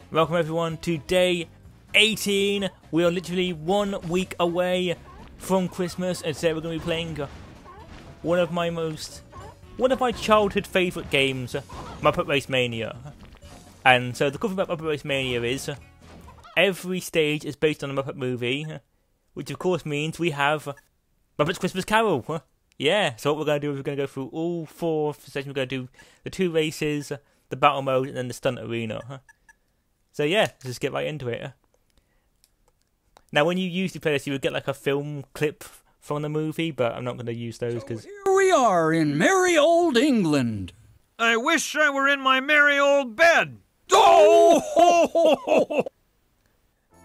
Welcome everyone to day 18. We are literally 1 week away from Christmas, and today we're going to be playing one of my childhood favourite games, Muppet RaceMania. And so the cool thing about Muppet RaceMania is every stage is based on a Muppet movie, which of course means we have Muppet's Christmas Carol. Yeah, so what we're going to do is we're going to go through all 4 sessions. We're going to do the 2 races, the battle mode, and then the stunt arena. So yeah, let's just get right into it. Now, when you usually play this, you would get like a film clip from the movie, but I'm not going to use those because here we are in merry old England. I wish I were in my merry old bed. Oh!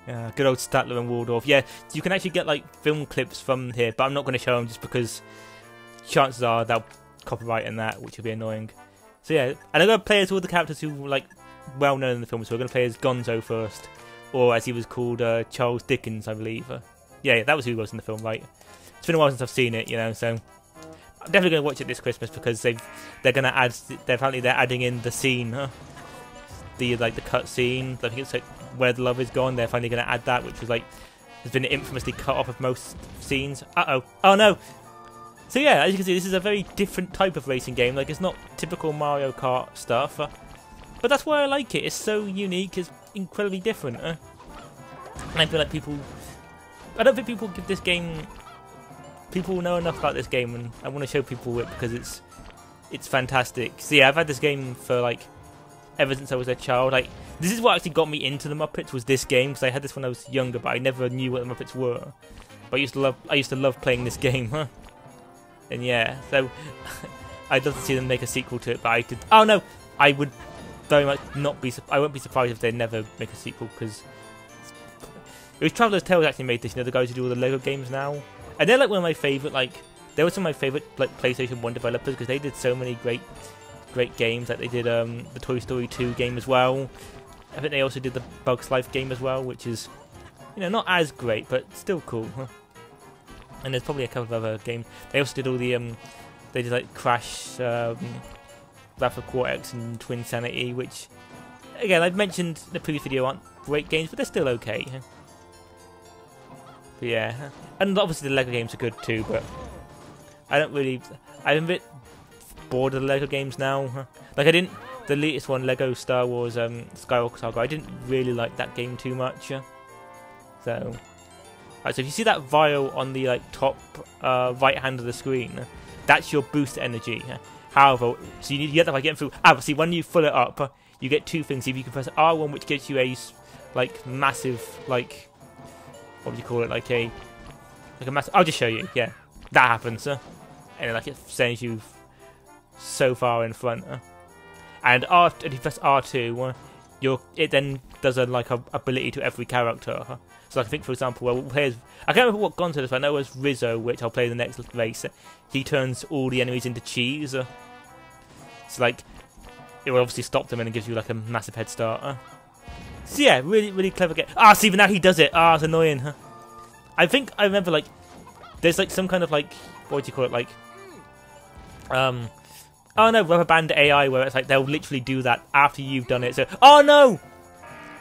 Good old Statler and Waldorf. Yeah, you can actually get like film clips from here, but I'm not going to show them just because chances are they'll copyright in that, which will be annoying. So yeah, and I'm going to play as all the characters who were like well known in the film. So we're going to play as Gonzo first, or as he was called, Charles Dickens, I believe. Yeah, that was who he was in the film, right? It's been a while since I've seen it, you know. So I'm definitely going to watch it this Christmas because they're going to add. They're adding in the scene, the cut scene. I think it's like Where the Love Is Gone. They're finally going to add that, which was like has been infamously cut off of most scenes. Oh no. So yeah, as you can see, this is a very different type of racing game. Like, it's not typical Mario Kart stuff. But that's why I like it. It's so unique. It's incredibly different. And I feel like I don't think people give this game. People know enough about this game, and I want to show people it because it's fantastic. So yeah, I've had this game for like ever since I was a child. Like, this is what actually got me into the Muppets, was this game, because I had this when I was younger, but I never knew what the Muppets were. But I used to love playing this game. And yeah, so I'd love to see them make a sequel to it, but I could. Oh no, I would very much not be. I won't be surprised if they never make a sequel, because it was Traveller's Tales actually made this. You know, the guys who do all the Lego games now, and they're like one of my favorite. Like, they were some of my favorite like PlayStation 1 developers because they did so many great games. Like, they did the Toy Story 2 game as well. I think they also did the Bugs Life game as well, which is, you know, not as great but still cool. And there's probably a couple of other games. They also did all the they did like Crash, Wrath of Cortex, and Twin Sanity, which again I've mentioned in the previous video aren't great games, but they're still okay. But yeah, and obviously the Lego games are good too. But I'm a bit bored of the Lego games now. Like, the latest one, Lego Star Wars Skywalker Saga, I didn't really like that game too much. So. Right, so if you see that vial on the like top right hand of the screen, that's your boost energy. However, so you get that by getting through. See, when you fill it up, you get 2 things. If you can press R1, which gives you a like massive, like, what would you call it? Like a massive. I'll just show you. Yeah, that happens, and like it sends you so far in front. And if you press R2, it then does a ability to every character. So I think, for example, I can't remember what Gonzo does, but I know as Rizzo, which I'll play the next race, he turns all the enemies into cheese. So like, it will obviously stop them and it gives you like a massive head start. So yeah, really clever game. See, but now he does it. It's annoying. I think I remember like, there's like some kind of like, what would you call it? Like, oh no, Rubber Band AI, where it's like they'll literally do that after you've done it. So, oh no!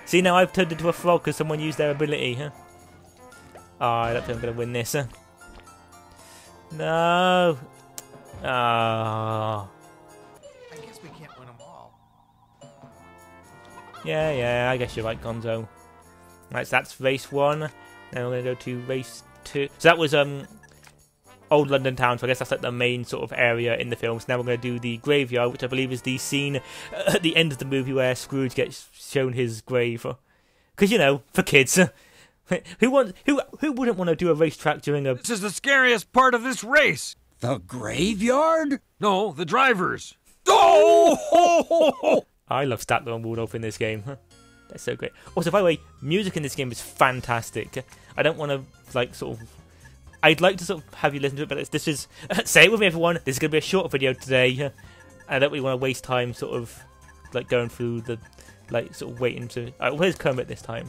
See, now I've turned into a frog because someone used their ability. I don't think I'm going to win this. No. I guess we can't win them all. Yeah, I guess you're right, Gonzo. Right, so that's race 1. Now we're going to go to race 2. So that was Old London Town, so I guess that's like the main sort of area in the film. So now we're going to do the graveyard, which I believe is the scene at the end of the movie where Scrooge gets shown his grave. Because, you know, for kids. Who wouldn't want to do a racetrack during a... This is the scariest part of this race. The graveyard? No, the drivers. Oh! I love Statler and Waldorf in this game. That's so great. Also, by the way, music in this game is fantastic. I don't want to, like, sort of... I'd like to sort of have you listen to it, but this is... say it with me, everyone. This is going to be a short video today. I don't really want to waste time sort of, like, going through the, like, sort of waiting to... Alright, where's Kermit this time?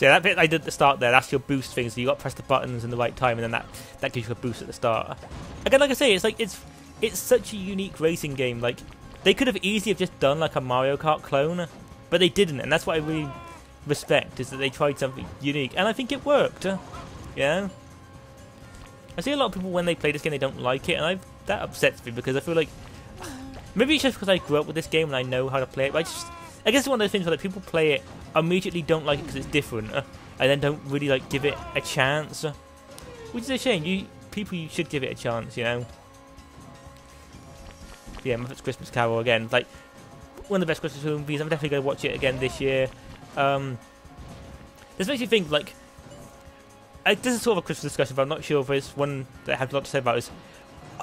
So yeah, that bit I did at the start there, that's your boost thing, so you got to press the buttons in the right time, and then that gives you a boost at the start. Again, like I say, it's such a unique racing game. Like, they could have easily have just done like a Mario Kart clone, but they didn't, and that's what I really respect, is that they tried something unique, and I think it worked. Yeah. I see a lot of people when they play this game, they don't like it, and that upsets me, because I feel like maybe it's just because I grew up with this game and I know how to play it, but I guess it's one of those things where like, people play it, immediately don't like it because it's different, and then don't really like give it a chance, which is a shame. You should give it a chance, you know. Yeah, Muppet's Christmas Carol again, like one of the best Christmas movies. I'm definitely going to watch it again this year. This makes you think, like, this is sort of a Christmas discussion, but I'm not sure if it's one that I have a lot to say about. Is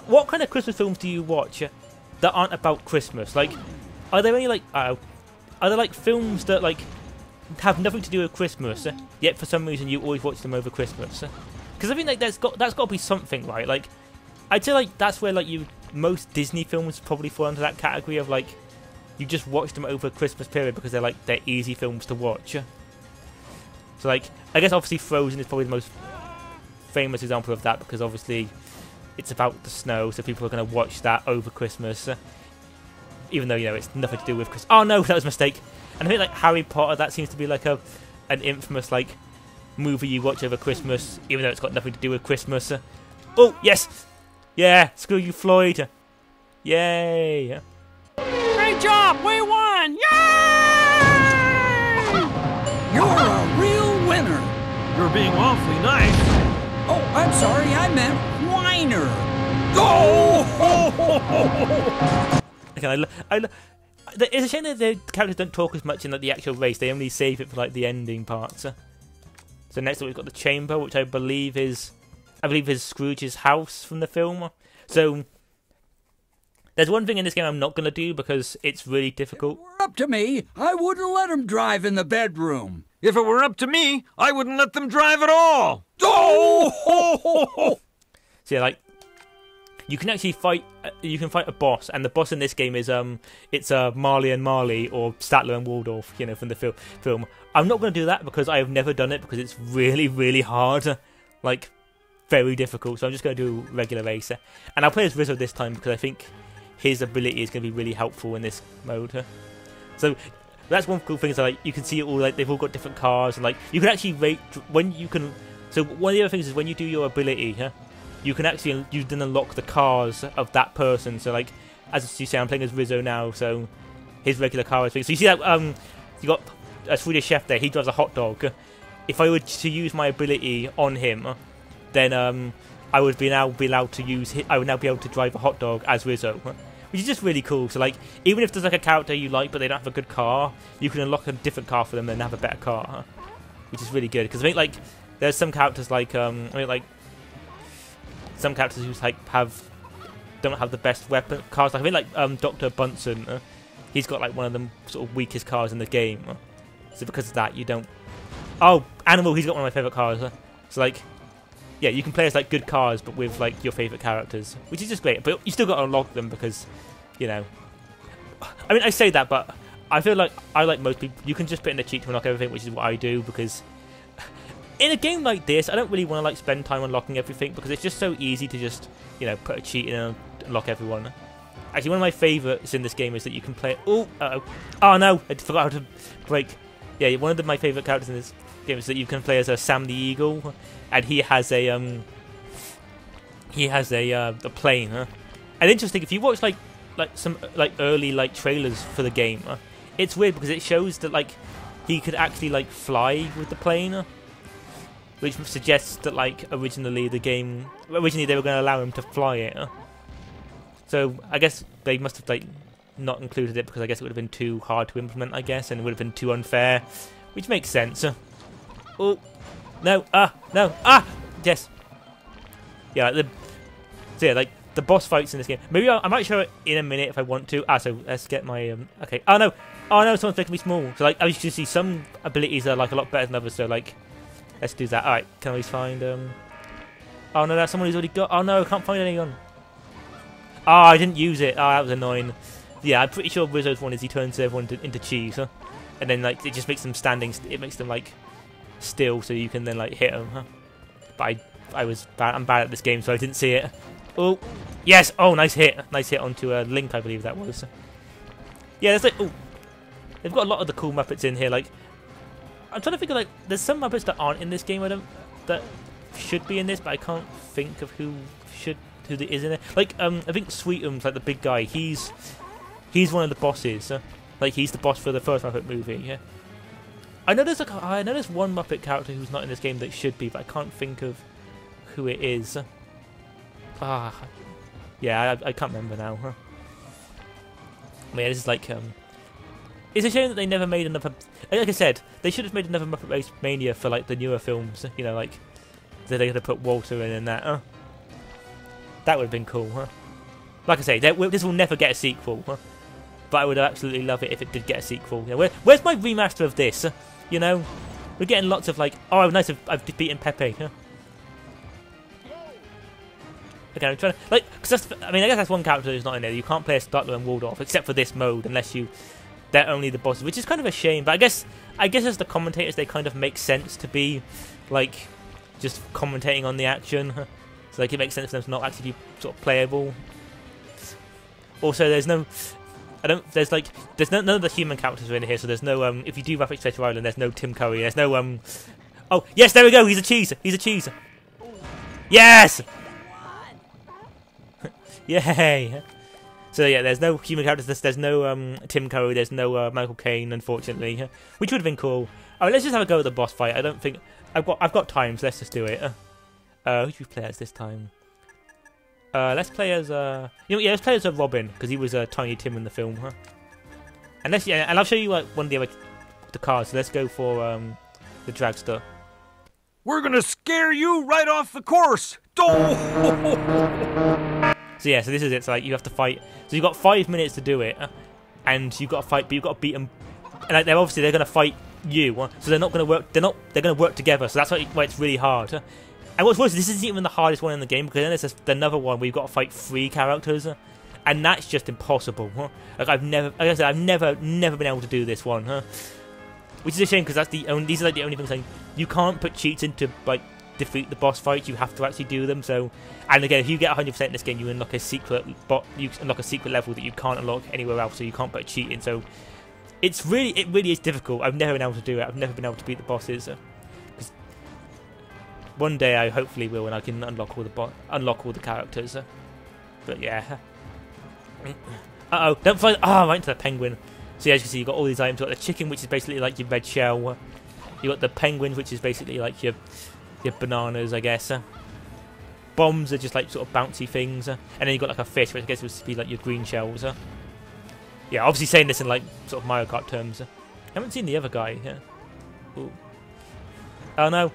what kind of Christmas films do you watch that aren't about Christmas? Like, are there any like are there like films that like have nothing to do with Christmas, yet for some reason you always watch them over Christmas? Because I think like that's got to be something, right? Like, I'd say like that's where like most Disney films probably fall under that category of like you just watch them over a Christmas period because they're easy films to watch. So like I guess obviously Frozen is probably the most famous example of that, because obviously it's about the snow, so people are going to watch that over Christmas, even though, you know, it's nothing to do with Christmas. Oh no, that was a mistake. And I think like Harry Potter, that seems to be like an infamous like movie you watch over Christmas, even though it's got nothing to do with Christmas. Oh yes, yeah, screw you, Floyd. Yay! Great job, we won! Yay! You're a real winner. You're being awfully nice. Oh, I'm sorry, I meant whiner. Go! Okay, it's a shame that the characters don't talk as much in like the actual race. They only save it for like the ending parts. So next up we've got the chamber, which I believe is Scrooge's house from the film. So there's one thing in this game I'm not going to do because it's really difficult. If it were up to me, I wouldn't let him drive in the bedroom. If it were up to me, I wouldn't let them drive at all. Oh! So yeah, like you can actually fight. You can fight a boss, and the boss in this game is it's Marley and Marley, or Statler and Waldorf, you know, from the film. I'm not going to do that because I have never done it, because it's really, really hard, like very difficult. So I'm just going to do regular racer, and I'll play as Rizzo this time because I think his ability is going to be really helpful in this mode. So that's one cool thing, is that, like, you can see it all, like they've all got different cars, and like you can actually rate when you can. So one of the other things is when you do your ability, you can actually then unlock the cars of that person. So like, as you say, I'm playing as Rizzo now, so his regular car is big. So you see that you got a Swedish chef there. He drives a hot dog. If I were to use my ability on him, then I would now be allowed to use. I would now be able to drive a hot dog as Rizzo, which is just really cool. So like, even if there's like a character you like but they don't have a good car, you can unlock a different car for them and have a better car, which is really good. Because I think like there's some characters like some characters who like don't have the best weapon cars. Like I think like Dr. Bunsen, he's got like one of the sort of weakest cars in the game. So because of that, you don't. Oh, Animal, he's got one of my favorite cars. So like, yeah, you can play as like good cars, but with like your favorite characters, which is just great. But you still got to unlock them because, you know. I mean, I say that, but I feel like most people, you can just put in a cheat to unlock everything, which is what I do, because in a game like this, I don't really want to like spend time unlocking everything, because it's just so easy to just, you know, put a cheat in and unlock everyone. Actually, one of my favourites in this game is that you can play. Oh no, I forgot how to break. Yeah, one of my favourite characters in this game is that you can play as a Sam the Eagle, and he has a plane. And interesting, if you watch like some like early like trailers for the game, it's weird because it shows that like he could actually like fly with the plane, which suggests that like originally they were going to allow him to fly it. So I guess they must have like not included it because I guess it would have been too hard to implement, I guess, and it would have been too unfair, which makes sense. Oh no! No! Yes. Yeah, like the boss fights in this game. Maybe I might show it in a minute if I want to. So let's get my okay. Oh no! Someone's making me small. So like, as you can see, some abilities are like a lot better than others. So like, let's do that. All right, can we find Oh no, that's someone who's already got. Oh no, I can't find anyone. Oh, I didn't use it. Oh, that was annoying. Yeah, I'm pretty sure Rizzo's one is he turns everyone into cheese, and then like it just makes them standing. It makes them like still so you can then like hit them. Huh? But I'm bad at this game, so I didn't see it. Oh, yes! Oh, nice hit onto a Link, I believe that was. Yeah, there's like, oh, they've got a lot of the cool Muppets in here. Like, I'm trying to think of like, there's some Muppets that aren't in this game. That should be in this, but I can't think of who is in it. Like, I think Sweetum's like the big guy. He's one of the bosses. Like, he's the boss for the first Muppet movie. Yeah. I know there's one Muppet character who's not in this game that should be, but I can't think of who it is. Yeah, I can't remember now. Huh? I mean, this is like, it's a shame that they never made another. Like I said, they should have made another Muppet RaceMania for like the newer films. You know, like that they could have put Walter in and that. That would have been cool. Huh? Like I say, this will never get a sequel. Huh? But I would absolutely love it if it did get a sequel. You know, where's my remaster of this? You know, we're getting lots of like, oh, nice, I've beaten Pepe. Huh? Okay, I'm trying to like, cause I mean, I guess that's one character who's not in there. You can't play as Statler and Waldorf except for this mode, unless they're only the bosses, which is kind of a shame. But I guess as the commentators, they kind of make sense to be like just commentating on the action. So like, it makes sense for them to not actually be sort of playable. Also, there's none of the human characters are in here, so there's no if you do Muppet Treasure Island, there's no Tim Curry, there's no oh yes, there we go, he's a cheeser. Yes! Yay! So yeah, there's no human characters, there's no Tim Curry, there's no Michael Caine, unfortunately, which would have been cool. Alright, let's just have a go at the boss fight. I don't think I've got time, so let's just do it. Who should we play as this time? Let's play as let's play as Robin, because he was Tiny Tim in the film, huh? And I'll show you one of the cars. So let's go for the dragster. We're gonna scare you right off the course. So yeah, so this is it. So like, you have to fight. So you've got 5 minutes to do it, and you've got to fight, but you've got to beat them. And like, they're gonna fight you, so they're not gonna work. They're gonna work together. So that's why it's really hard. And what's worse, this isn't even the hardest one in the game, because then there's another one where you've got to fight 3 characters, and that's just impossible. Huh? Like I've never been able to do this one, huh? Which is a shame, because these are like the only things. Like, you can't put cheats in to like defeat the boss fights. You have to actually do them. So, and again, if you get 100% in this game, you unlock a secret level that you can't unlock anywhere else. So you can't put a cheat in. So it really is difficult. I've never been able to do it. I've never been able to beat the bosses. One day I hopefully will, and I can unlock all the characters. But yeah. Uh oh! Don't fly! Ah, right into the penguin. So yeah, as you can see, you got all these items. You got the chicken, which is basically like your red shell. You got the penguins, which is basically like your bananas, I guess. Bombs are just like sort of bouncy things, and then you got like a fish, which I guess would be like your green shells. Yeah, obviously saying this in like sort of Mario Kart terms. I haven't seen the other guy. Ooh. Oh no.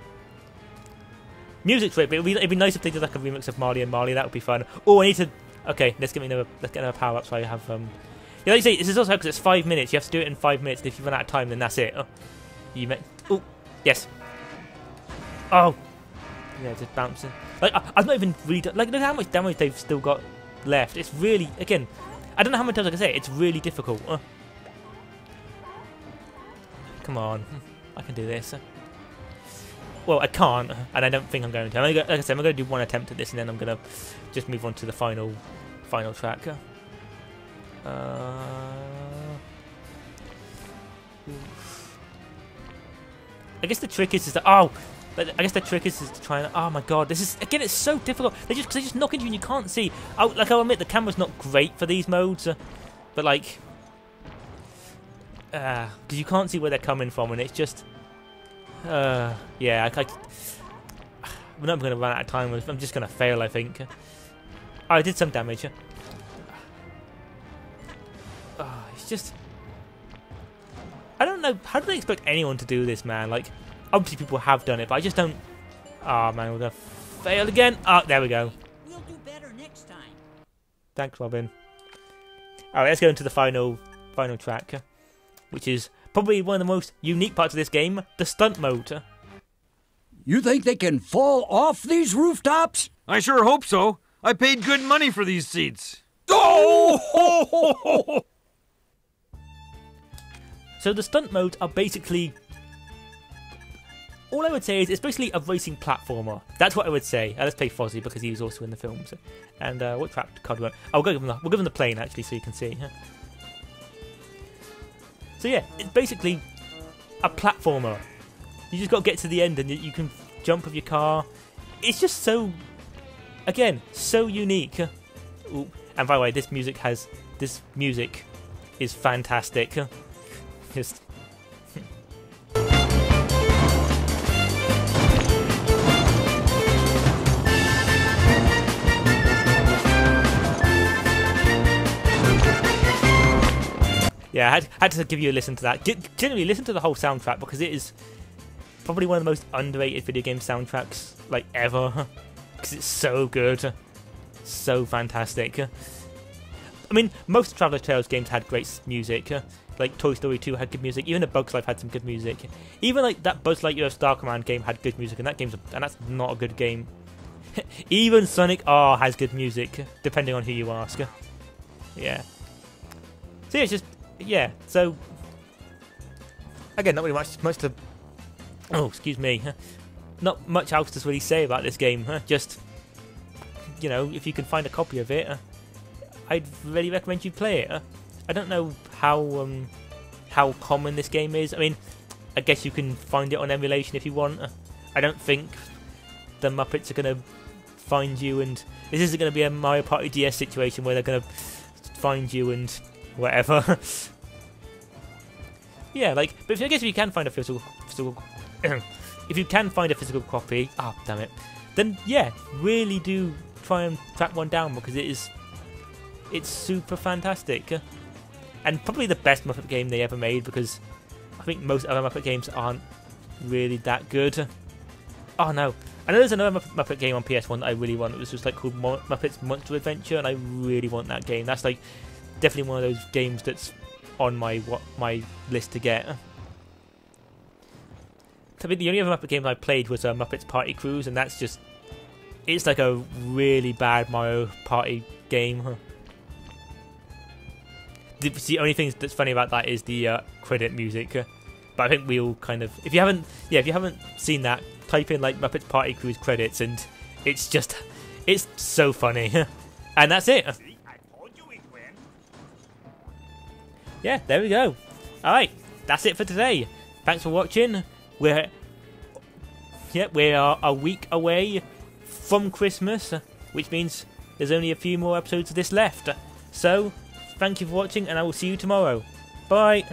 Music's great, but it'd be nice if they did like a remix of Marley and Marley. That would be fun. Oh, I need to. Okay, let's get another power up so I have. Yeah, like you say, this is also because it's 5 minutes. You have to do it in 5 minutes. And if you run out of time, then that's it. Oh, yes. Oh, yeah, just bouncing. Like I've not even really done. Like, look how much damage they've still got left. It's really, again, I don't know how many times I can say it. It's really difficult. Come on, I can do this. Well, I can't, and I don't think I'm going to. Like I said, I'm going to do one attempt at this, and then I'm going to just move on to the final track. I guess the trick is to try and. Oh my god, this is again. It's so difficult. They just knock into you, and you can't see. I'll admit the camera's not great for these modes, but like, because you can't see where they're coming from, and it's just. Yeah, I'm not going to run out of time. I'm just going to fail, I think. Oh, I did some damage. Oh, it's just. I don't know. How do they expect anyone to do this, man? Like, obviously people have done it, but I just don't. Oh man, we're going to fail again. Oh, there we go. We'll do better next time. Thanks, Robin. Alright, let's go into the final track, which is probably one of the most unique parts of this game, the stunt mode. You think they can fall off these rooftops? I sure hope so. I paid good money for these seats. Oh! So the stunt modes are basically all I would say is it's basically a racing platformer. That's what I would say. Let's play Fozzie because he was also in the film. So. And what trap card do we want? Oh, we'll give him the plane actually, so you can see. So yeah, it's basically a platformer. You just got to get to the end, and you can jump with your car. It's just so, again, so unique. Ooh. And by the way, this music is fantastic. Just. Yeah, I had to give you a listen to that. Generally, listen to the whole soundtrack because it is probably one of the most underrated video game soundtracks like ever. Because it's so good, so fantastic. I mean, most Traveler's Tales games had great music. Like Toy Story 2 had good music. Even The Bug's Life had some good music. Even like that Buzz Lightyear Star Command game had good music, and that's not a good game. Even Sonic R has good music, depending on who you ask. Yeah. So yeah, it's just. Yeah, so again, not really much to. Oh, excuse me. Not much else to really say about this game. Just, you know, if you can find a copy of it, I'd really recommend you play it. I don't know how common this game is. I mean, I guess you can find it on emulation if you want. I don't think the Muppets are gonna find you, and this isn't gonna be a Mario Party DS situation where they're gonna find you and whatever. Yeah, like, but I guess if you can find a physical if you can find a physical copy, damn it, then yeah, really do try and track one down because it's super fantastic, and probably the best Muppet game they ever made because I think most other Muppet games aren't really that good. Oh no, I know there's another Muppet game on PS1 that I really want. It was just like called Muppets Monster Adventure, and I really want that game. That's like definitely one of those games that's on my list to get. I mean, the only other Muppet game I played was Muppets Party Cruise, and that's just, it's like a really bad Mario Party game. The only thing that's funny about that is the credit music, but I think we all kind of, if you haven't seen that, type in like Muppets Party Cruise credits, and it's so funny. And that's it. Yeah, there we go. Alright, that's it for today. Thanks for watching. We are a week away from Christmas, which means there's only a few more episodes of this left. So, thank you for watching, and I will see you tomorrow. Bye!